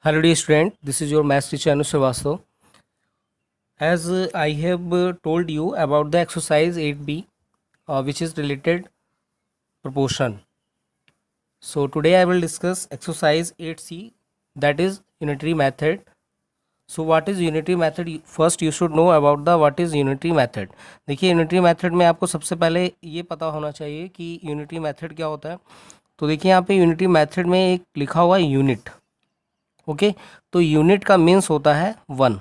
Hello dear student, this is your math teacher Anu Srivastav. As I have told you about the exercise 8b which is related proportion. So today I will discuss exercise 8c, that is unitary method. So what is unitary method? First you should know about the what is unitary method. देखिए unitary method में आपको सबसे पहले ये पता होना चाहिए कि unitary method क्या होता है. तो देखिए यहाँ पे unitary method में एक लिखा हुआ है यूनिट. ओके तो यूनिट का मीन्स होता है 1,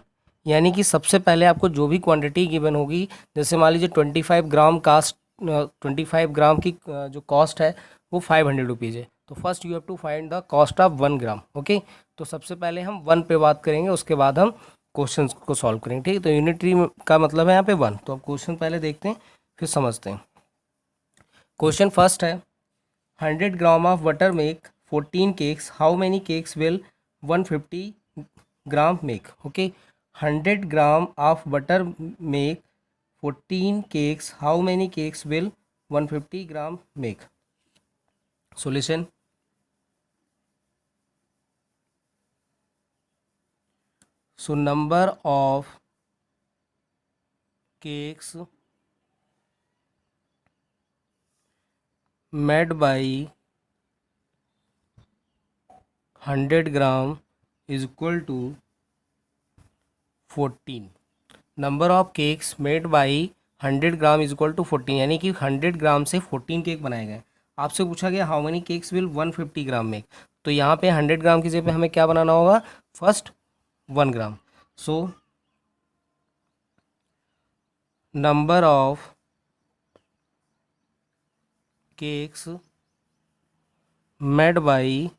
यानी कि सबसे पहले आपको जो भी क्वांटिटी गिवन होगी, जैसे मान लीजिए 25 ग्राम की जो कॉस्ट है वो 500 रुपीज़ है, तो first you have to find the cost of 1 gram. Okay तो सबसे पहले हम 1 पे बात करेंगे, उसके बाद हम क्वेश्चन को सॉल्व करेंगे. ठीक है, तो यूनिटरी का मतलब है यहाँ पे 1. तो अब क्वेश्चन पहले देखते हैं फिर समझते हैं. क्वेश्चन फर्स्ट है 100 gram of butter make 14 cakes, how many cakes will 150 gram make. Okay 100 gram of butter make 14 cakes, how many cakes will 150 gram make. Solution. So number of cakes made by 100 gram is equal to 14. Number of cakes made by 100 gram is equal to 14, यानी कि 100 ग्राम से 14 cake बनाए गए. आपसे पूछा गया how many cakes will 150 gram make. तो यहाँ पे 100 ग्राम की जगह पे हमें क्या बनाना होगा, first 1 gram. So number of cakes made by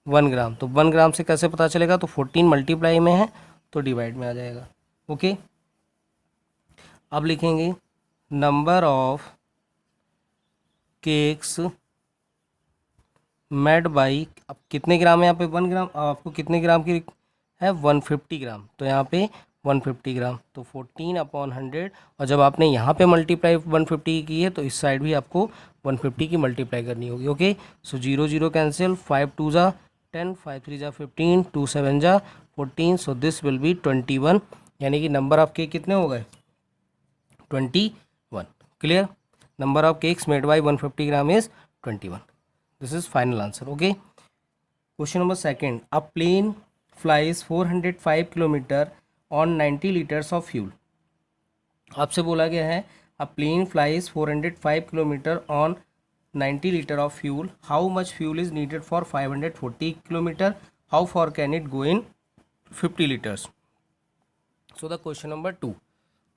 1 ग्राम. तो 1 ग्राम से कैसे पता चलेगा, तो 14 मल्टीप्लाई में है तो डिवाइड में आ जाएगा. ओके अब लिखेंगे number of cakes made by, अब कितने ग्राम है यहाँ पे 1 ग्राम, अब आपको कितने ग्राम की है 150 ग्राम, तो यहाँ पे 150 ग्राम, तो 14/100. और जब आपने यहाँ पे मल्टीप्लाई 150 की है तो इस साइड भी आपको 150 की मल्टीप्लाई करनी होगी. ओके सो 0 0 कैंसिल, 5 2 ज़ा 10, 5 3 ज़ा 15, 2 7 ज़ा 14. सो दिस विल बी 21, यानी कि नंबर ऑफ केक कितने हो गए 21. Clear. Number of cakes made by 150 gram is 21. This is final answer. Okay question number second. A plane flies 405 kilometre on 90 litres of fuel. आपसे बोला गया है a plane flies 405 kilometre on 90 litre of fuel, how much fuel is needed for 540 kilometre, how far can it go in 50 litres. So the question number 2,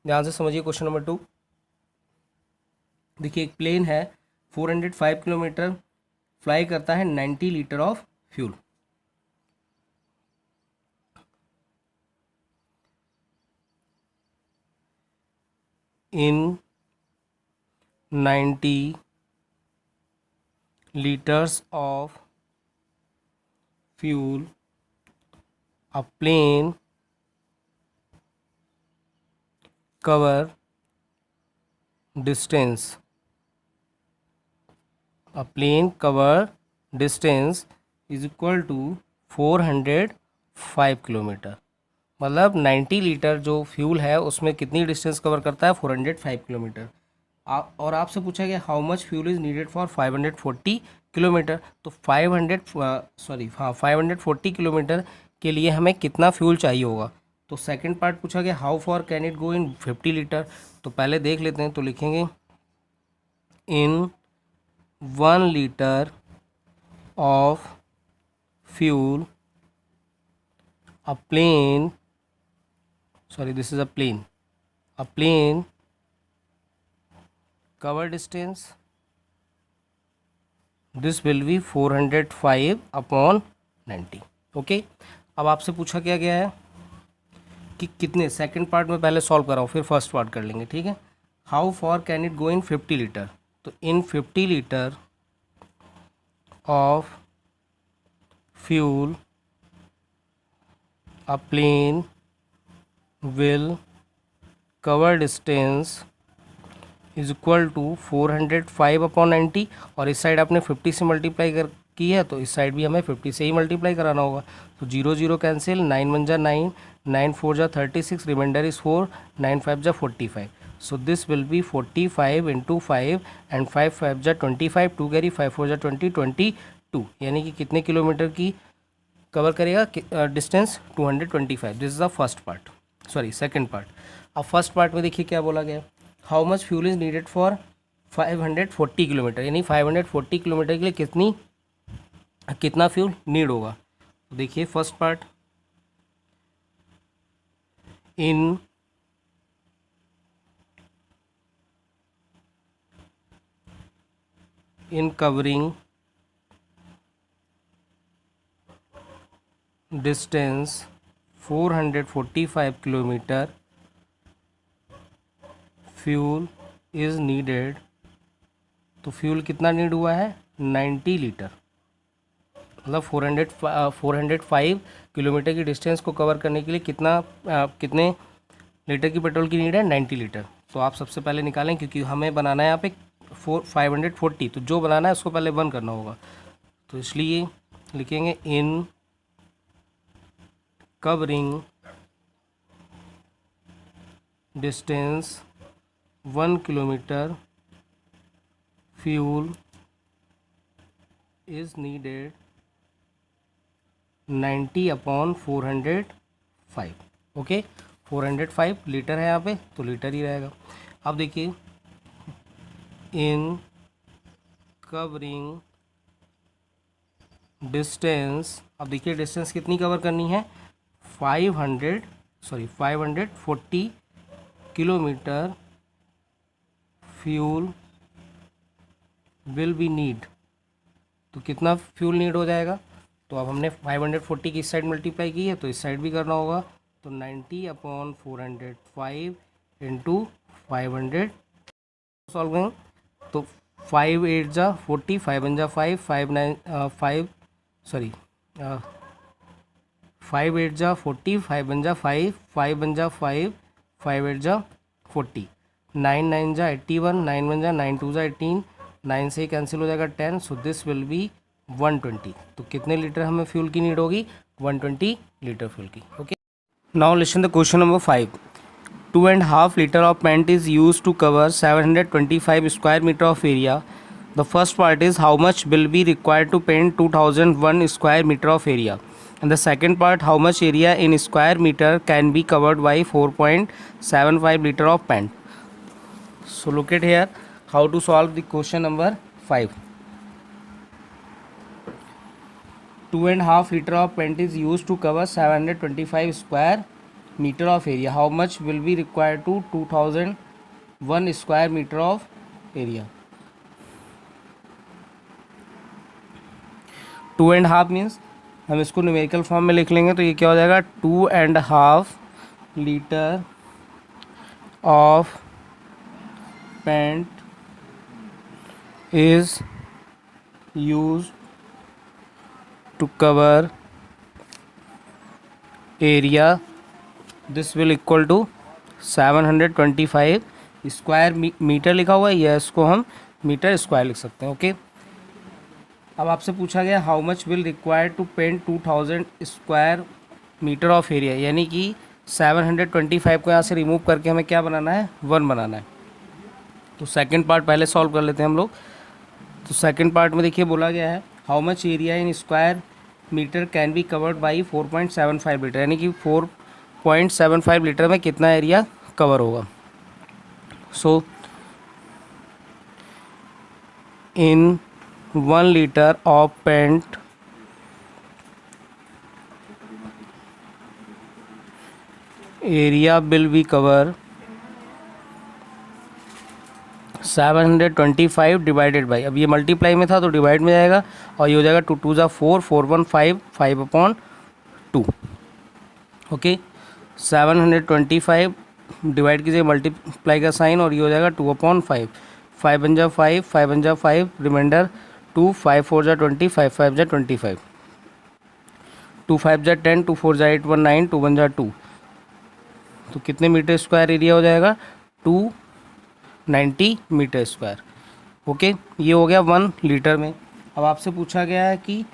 ध्यान से समझिए question number 2. देखिए एक plane है 405 किलोमीटर फ्लाई करता है 90 litre of fuel. in 90 liters of fuel, a plane cover distance, a plane cover distance is equal to 405 kilometre. मतलब 90 litre जो फ्यूल है उसमें कितनी डिस्टेंस कवर करता है 405 किलोमीटर. और आपसे पूछा गया how much fuel is needed for 540 kilometre. तो 540 किलोमीटर के लिए हमें कितना फ्यूल चाहिए होगा. तो सेकंड पार्ट पूछा गया how far can it go in 50 litre. तो पहले देख लेते हैं, तो लिखेंगे in 1 litre of fuel a plane, sorry this is a plane cover distance, this will be 405/90. Okay अब आपसे पूछा क्या गया है कि कितने, सेकंड पार्ट में पहले सॉल्व कराओ फिर फर्स्ट पार्ट कर लेंगे. ठीक है, how far can it go in 50 litre. तो इन 50 litre of fuel a plane will cover distance is equal to 405/90. और इस साइड आपने 50 से मल्टीप्लाई की है तो इस साइड भी हमें 50 से ही मल्टीप्लाई कराना होगा। तो 0 0 कैंसिल, 9 1 जा 9, 9 4 जा 36, रिमाइंडर इज़ 4, 9 5 जा 45। सो this will B 45 into 5 and 5 5 जा 25, 2 कैरी, 5 4 जा 20, 22, यानी कि कितने किलोमीटर की कवर करेगा distance 225। This is the first part, sorry second part. अब फर्स्ट पार्ट में देखिए क्या बोला गया, how much fuel is needed for 540 kilometre, यानी 540 किलोमीटर के लिए कितना फ्यूल नीड होगा। तो देखिए first part, in covering distance 445 kilometre fuel is needed. तो फ्यूल कितना नीड हुआ है, 90 लीटर, मतलब 405 किलोमीटर की डिस्टेंस को कवर करने के लिए कितने लीटर की पेट्रोल की नीड है, 90 लीटर। तो आप सबसे पहले निकालें, क्योंकि हमें बनाना है यहाँ पे 540, तो जो बनाना है उसको पहले 1 करना होगा। तो इसलिए लिखेंगे इन covering distance 1 kilometre fuel is needed 90/405। Okay, 405 litre है यहाँ पे, तो लीटर ही रहेगा। अब देखिए इन कवरिंग डिस्टेंस, अब देखिए डिस्टेंस कितनी कवर करनी है, 540 kilometre fuel will be need. तो कितना फ्यूल नीड हो जाएगा, तो अब हमने 540 की इस साइड मल्टीप्लाई की है तो इस साइड भी करना होगा। तो 90/405 इंटू 500 सॉल्व करें तो 5 8 जा 40, 5 1 जा 5, 5 9 5 सॉरी 5 8 जा 40, 5 1 जा 5, 5 1 जा 5, 5 8 जा 40, 9 9 जा 81, 9 1 जा 9 2 जा 18, 9 से कैंसिल हो जाएगा 10। सो दिस विल बी 120। तो कितने लीटर हमें फ्यूल की नीड होगी, 120 लीटर फ्यूल की। Okay, now listen the question number 5। 2.5 liter of paint is used to cover 725 square meter of area. The first part is how much will be required to paint 2001 square meter of area. And the second part, how much area in square meter can be covered by 4.75 liter of paint. So look at here how to solve the question number 5. 2.5 liter of paint is used to cover 725 square meter of area. How much will be required to 2001 square meter of area. 2.5 means हम इसको numerical form में लिख लेंगे तो ये क्या हो जाएगा, 2.5 litre of paint is use to cover area. This will equal to 725 square metre लिखा हुआ है, या इसको हम मीटर स्क्वायर लिख सकते हैं। ओके, अब आपसे पूछा गया how much will require to paint 2000 square metre of area, यानी कि 725 को यहाँ से रिमूव करके हमें क्या बनाना है, 1 बनाना है। तो सेकंड पार्ट पहले सॉल्व कर लेते हैं हम लोग। तो सेकंड पार्ट में देखिए बोला गया है how much area in square metre can be covered by 4.75 litre, यानी कि 4.75 लीटर में कितना एरिया कवर होगा। So in 1 liter of paint area will be cover 725 divided by, अब ये मल्टीप्लाई में था तो डिवाइड में जाएगा और ये हो जाएगा 2 2 जा 4, 4 1 5, 5/2। ओके, 725 डिवाइड कीजिए मल्टीप्लाई का साइन और ये हो जाएगा 2/5, 5 1 जा 5, 5 1 जा 5, रिमाइंडर 2, 5 4 जा 20, 5 5 जा 25, 2 5 जा 10, 2 4 जा 8, 1 9, 2 1 जा 2। तो कितने मीटर स्क्वायर एरिया हो जाएगा, 290 मीटर स्क्वायर। ओके, ये हो गया 1 लीटर में। अब आपसे पूछा गया है कि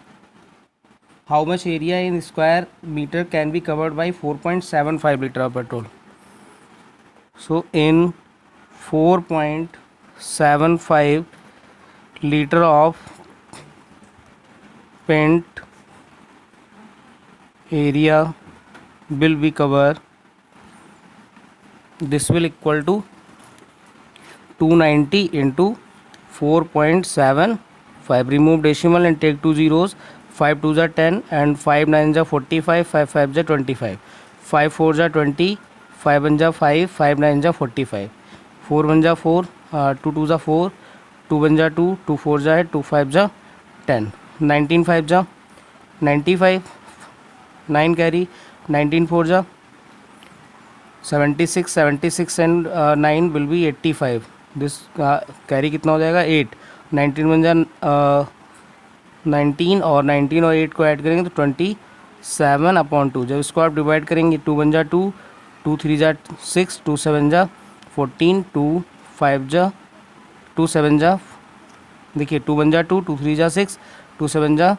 how much area in square metre can be covered by 4.75 litre of petrol. So in 4.75 liter of paint area will be cover. This will equal to 290 into 4.75. Remove decimal and take 2 zeros. 5 2s are 10 and 5 9s are 45. 5 5s are 25. 5 4s are 20. 5 1s are 5. 5 9s are 45. 4 1s are 4. 2 2s are 4. 2 1s are 2. 2 4s are 8. 2 5s are 10. 19 5s are 95. 9 carry. 19 4s are 76. 76 and 9 will be 85. This carry कितना हो जाएगा 8. 19 बन जा 19 और 19 और 8 को add करेंगे तो 27/2. जब इसको आप डिवाइड करेंगे 2 बन जा 2. 2 3 जा 6. 2 7 जा 14. 2 5 जा 2 7 जा देखिए 2 बन जा 2. 2 3 जा 6. 2 7 जा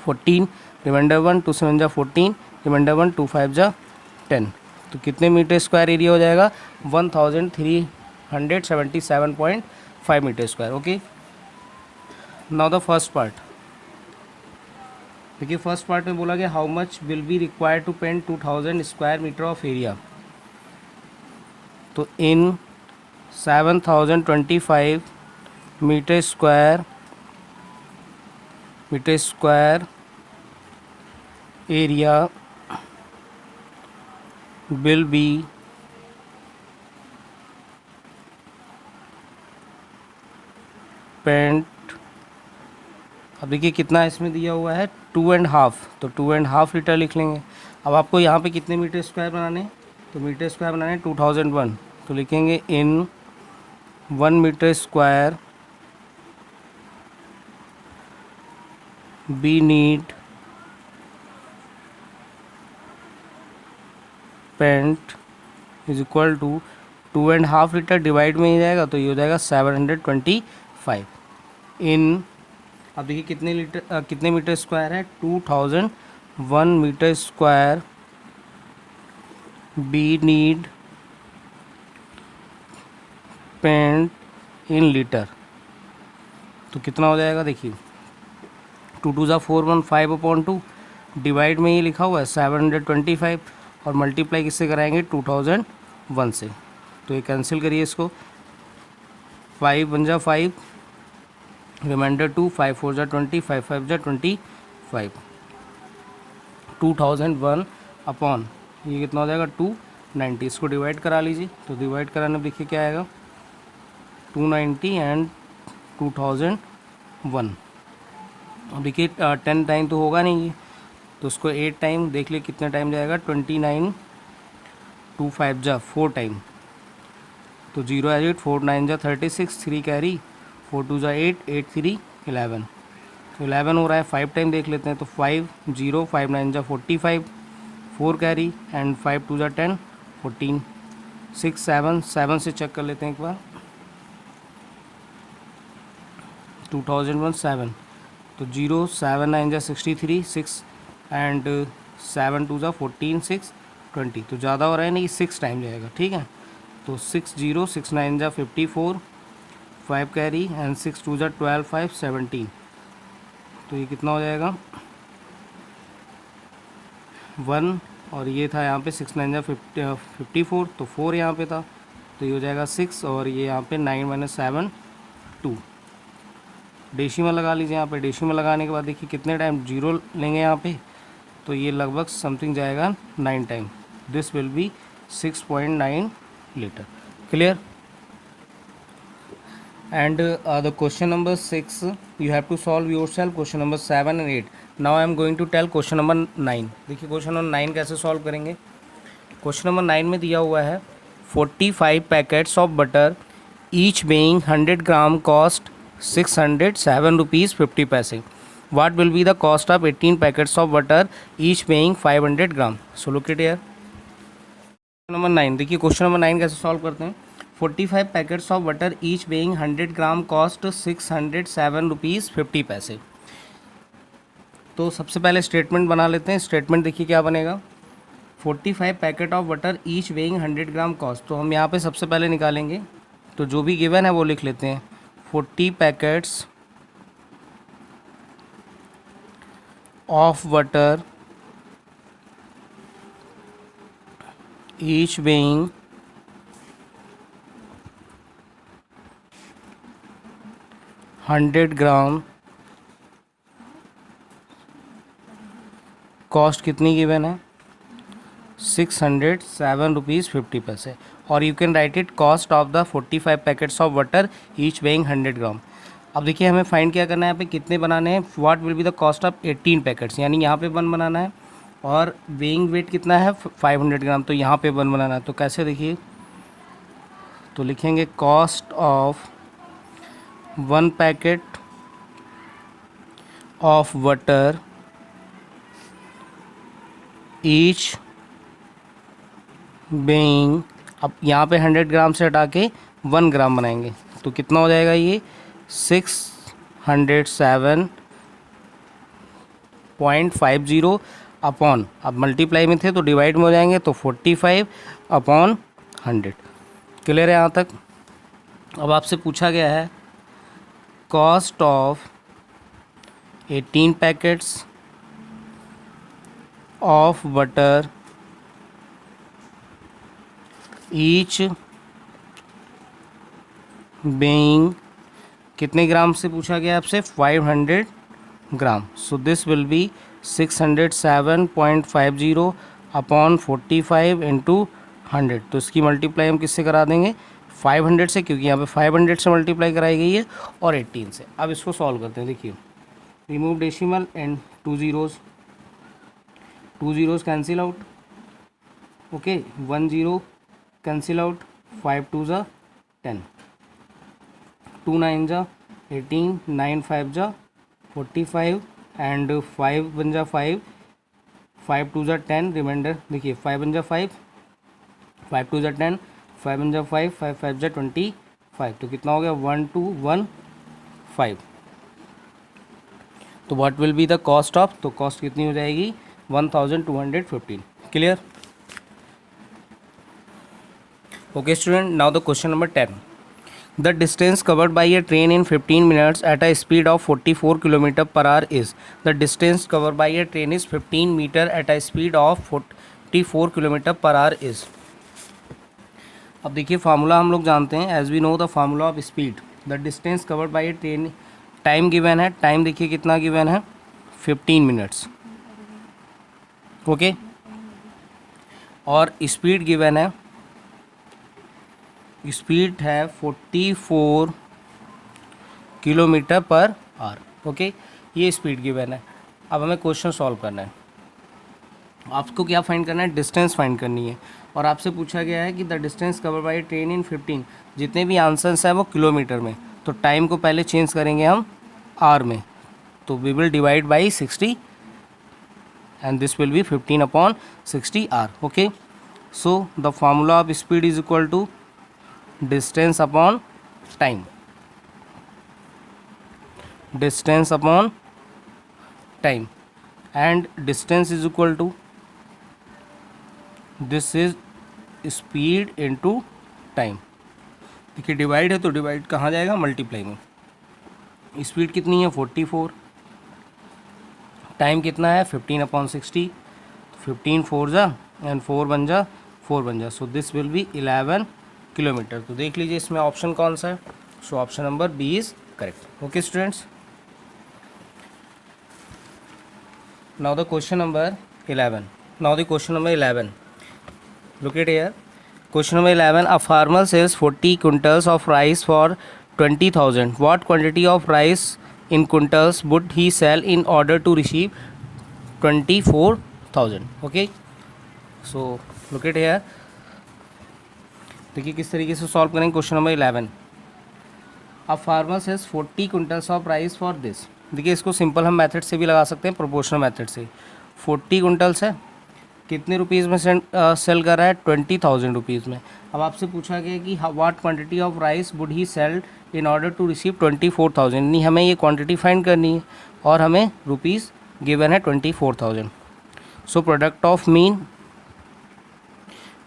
14. रिमाइंडर 1. 2 7 जा 14. रिमाइंडर 1. 2 5 जा 10. तो कितने मीटर स्क्वायर एरिया हो जाएगा 1377.5 metre square. Okay, now the first part. देखिए फर्स्ट पार्ट में बोला गया how much will be required to paint 2000 square metre of area. तो in 7025 metre square area will be paint. अब देखिए कितना इसमें दिया हुआ है 2.5. तो 2.5 लीटर लिख लेंगे. अब आपको यहाँ पे कितने मीटर स्क्वायर बनाने, तो मीटर स्क्वायर बनाने 2001. तो लिखेंगे in 1 metre square be need paint is equal to 2.5 litre divide में ही जाएगा तो ये हो जाएगा 725 इन. अब देखिए कितने लीटर कितने मीटर स्क्वायर है 2001 metre square be need paint in litre. तो कितना हो जाएगा देखिए 2 2 4 1 5/2 डिवाइड में ही लिखा हुआ है 725 और मल्टीप्लाई किससे कराएंगे 2001 से. तो ये कैंसिल करिए इसको. 5 बन जा 5. रिमाइंडर 2. 5 4 जा 20. 5 5 जा 25. 2001 अपॉन ये कितना हो जाएगा 290. इसको डिवाइड करा लीजिए. तो डिवाइड कराने में देखिए क्या आएगा 290 एंड 2001. अब देखिए 10 टाइम तो होगा नहीं ये, तो उसको 8 टाइम देख लिए कितने टाइम जाएगा 29. 2 5 जा 4 टाइम. तो 0 एज 8. 4 9 जा 36. 3 कैरी. 4 2 जा 8. 8 3 11. तो 11 हो रहा है. 5 टाइम देख लेते हैं तो 5 0. 5 9 जा 45. 4 कैरी एंड 5 2 जा 10. 14. 6 7. 7 से चेक कर लेते हैं एक बार. 2001 7. तो 0 7 9 जा 63. 6 एंड 7 2 जा 14. 6 20. तो ज़्यादा हो रहा है नहीं 6 टाइम जाएगा. ठीक है, तो 6 0. 6 9 जा 54. 5 कैरी एंड 6 2 जा 12. 5 17. तो ये कितना हो जाएगा 1. और ये था यहाँ पे 6 9 जा 54. तो 4 यहाँ पे था तो ये हो जाएगा 6. और ये यहाँ पे 9 - 7 2. डेसिमल लगा लीजिए. यहाँ पे डेसिमल लगाने के बाद देखिए कितने टाइम 0 लेंगे यहाँ पे, तो ये लगभग समथिंग जाएगा 9 time. This will be 6.9 litre. Clear. And the question number 6 you have to solve yourself. Question number 7 and 8. Now I am going to tell question number 9. देखिए क्वेश्चन नंबर 9 कैसे solve करेंगे. Question number 9 में दिया हुआ है 45 packets of butter each weighing 100 gram cost 607 rupees 50 पैसे. What will be the cost of 18 packets of butter each weighing 500 gram. So look at here. Number 9. देखिए question number 9 कैसे solve करते हैं. 45 packets of butter each weighing 100 gram cost 607 rupees 50 पैसे। तो सबसे पहले statement बना लेते हैं। स्टेटमेंट देखिए क्या बनेगा। 45 packet of butter each weighing 100 gram cost, तो हम यहाँ पे सबसे पहले निकालेंगे, तो जो भी गिवन है वो लिख लेते हैं। 40 packets of butter each weighing 100 gram, cost कितनी गिवन है 607 रुपीज़ 50 पैसे। और you can write it cost of the 45 packets of butter each weighing 100 ग्राम। अब देखिए हमें फाइंड क्या करना है, यहाँ पे कितने बनाने हैं, what will be the cost of 18 packets, यानी यहाँ पे 1 बनाना है, और वेइंग वेट कितना है 500 ग्राम, तो यहाँ पे 1 बनाना है। तो कैसे देखिए, तो लिखेंगे cost of 1 packet of butter each weighing, अब यहाँ पे 100 ग्राम से हटा के 1 ग्राम बनाएंगे, तो कितना हो जाएगा ये 607.50 अपॉन, अब मल्टीप्लाई में थे तो डिवाइड में हो जाएंगे, तो 45 अपॉन 100। क्लियर है यहाँ तक। अब आपसे पूछा गया है cost of 18 packets of butter each weighing, कितने ग्राम से पूछा गया आपसे 500 gram, so this will be 607.50 upon 45 into 100। तो इसकी मल्टीप्लाई हम किससे करा देंगे 500 से, क्योंकि यहाँ पे 500 से मल्टीप्लाई कराई गई है, और 18 से। अब इसको सॉल्व करते हैं। देखिए remove decimal and 2 zeros, 2 zeros cancel out, okay 1 0 cancel out, 5 2 जा 10, 2 9 जा 18, 9 5 जा 45 एंड 5 1 जा 5, 5 2 जा 10, रिमाइंडर देखिए 5 1 जा 5, 5 2 जा 10, 5 1 जा 5, 5 5 जा 25, तो कितना हो गया 1 2 1 5। तो what will be the cost of, तो कॉस्ट कितनी हो जाएगी 1215। Clear. Okay student, now the question number 10. The distance covered by a train in 15 minutes at a speed of 44 km per hour is, the distance covered by a train is 15 meter at a speed of 44 km per hour is। अब देखिए formula हम लोग जानते हैं, as we know the formula of speed, the distance covered by a train, time given है, time देखिए कितना given है 15 मिनट्स, ओके, और स्पीड गिवन है, स्पीड है 44 किलोमीटर पर आवर, ओके, ये स्पीड गिवन है। अब हमें क्वेश्चन सॉल्व करना है। आपको क्या फाइंड करना है, डिस्टेंस फाइंड करनी है, और आपसे पूछा गया है कि the distance cover by train in 15, जितने भी आंसर्स हैं वो किलोमीटर में, तो टाइम को पहले चेंज करेंगे हम आवर में, तो we will divide by 60 and this will be 15 upon 60 hour, okay. So the formula of speed is equal to distance upon time, distance upon time, and distance is equal to, this is speed into time। देखिए divide है तो divide कहाँ जाएगा, multiply में। Speed कितनी है 44, time कितना है 15 अपॉन 60, 15 4 जा एंड 4 बन जा 4 बन जा, so this will be 11 kilometre. तो देख लीजिए इसमें ऑप्शन कौन सा है, so option number B is correct, okay students. Now the question number 11, now the question number 11, look at here, question number 11, a farmer sells 40 quintals of rice for 20,000, what quantity of rice in quintals would he sell in order to receive 24,000, okay, so look at here, देखिए किस तरीके से solve करेंगे question number 11। अब farmer sells 40 quintals of rice for this, देखिए इसको simple हम method से भी लगा सकते हैं, प्रोपोर्शनल मेथड से। 40 क्विंटल्स है कितने रुपीज़ में सेल कर रहा है, 20,000 रुपीज़ में। अब आपसे पूछा गया कि what quantity of rice would he sell in order to receive 24,000, नहीं हमें ये क्वांटिटी फाइंड करनी है और हमें रुपीज़ गिवन है 24,000। So product of mean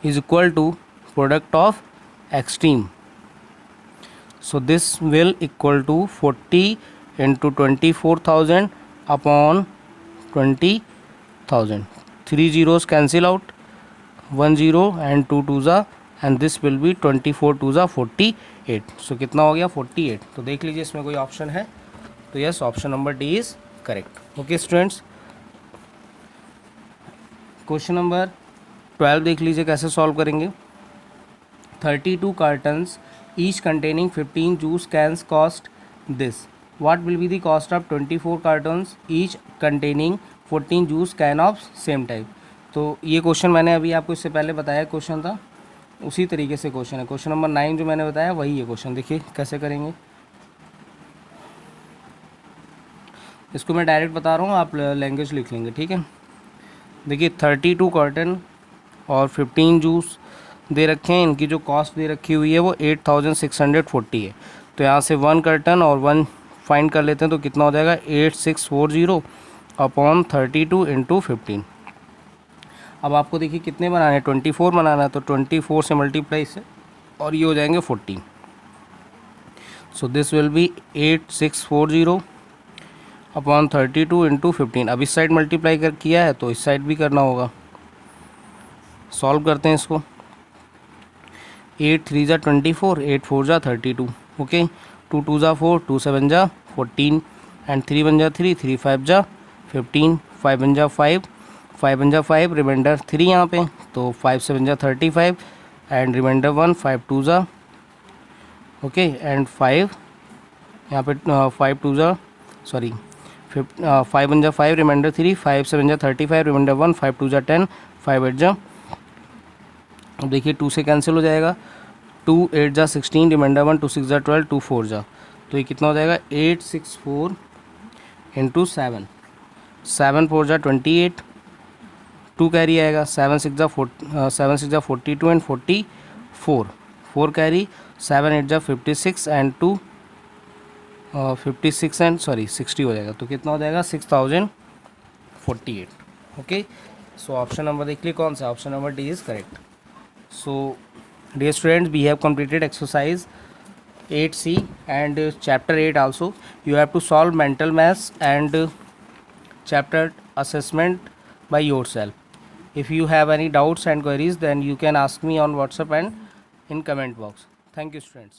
is equal to product of extreme. So this will equal to 40 into 24,000 upon 20,000. 3 zeros cancel out, 1 0 and 2 twos are, and this will be 24 twos are 48. So कितना हो गया 48। तो देख लीजिए इसमें कोई option है तो yes, option number D is correct. Okay students, question number 12 देख लीजिए कैसे सॉल्व करेंगे। 32 cartons each containing 15 juice cans cost this. What will be the cost of 24 cartons each containing 14 juice can of same type? तो ये question मैंने अभी आपको इससे पहले बताया क्वेश्चन था, उसी तरीके से क्वेश्चन है। क्वेश्चन नंबर 9 जो मैंने बताया वही है क्वेश्चन। देखिए कैसे करेंगे, इसको मैं डायरेक्ट बता रहा हूँ, आप लैंग्वेज लिख लेंगे, ठीक है। देखिए 32 कार्टन और 15 जूस दे रखे हैं, इनकी जो कॉस्ट दे रखी हुई है वो 8,640 है। तो यहाँ से 1 कार्टन और 1 फाइंड कर लेते हैं तो कितना हो जाएगा 8640 अपॉन 32 इंटू 15। अब आपको देखिए कितने बनाने हैं, 24 बनाना है, तो 24 से मल्टीप्लाई से और ये हो जाएंगे 14। सो this will B 8640 upon 32 into 15। अब इस साइड मल्टीप्लाई कर किया है तो इस साइड भी करना होगा। सॉल्व करते हैं इसको। 8 3 जा 24, 8 4 जा 32, ओके। 2 2 जा 4, 2 7 जा 14 एंड 3 1 जा 3, 3 5 जा 15, 5 1 जा 5, 5 1 जा 5, रिमाइंडर 3 यहाँ पे, तो 5 7 जा 35 एंड रिमाइंडर 1, 5 2 जा, ओके, एंड 5 यहाँ पे 5 2 जा सॉरी 5 1 जा 5, रिमाइंडर 3, 5 7 जा 35, रिमाइंडर 1, 5 2 जा 10, 5 8 जा, अब देखिए 2 से कैंसिल हो जाएगा, 2 8 जा 16, रिमाइंडर 1, 2 6 जा 12, 2 4 जा, तो ये कितना हो जाएगा 864 इंटू 7, 7 4 जा 28, 2 कैरी आएगा, 7 6 जा 42 एंड 44, 4 कैरी, 7 8 जा 56 एंड 2 56 एंड 60 हो जाएगा, तो कितना हो जाएगा 6048। ओके, सो ऑप्शन नंबर देख लीजिए कौन सा, option number D is correct. So dear students, we have completed exercise 8C and chapter 8 also. You have to solve mental maths and chapter assessment by yourself. If you have any doubts and queries, then you can ask me on WhatsApp and in comment box. Thank you students.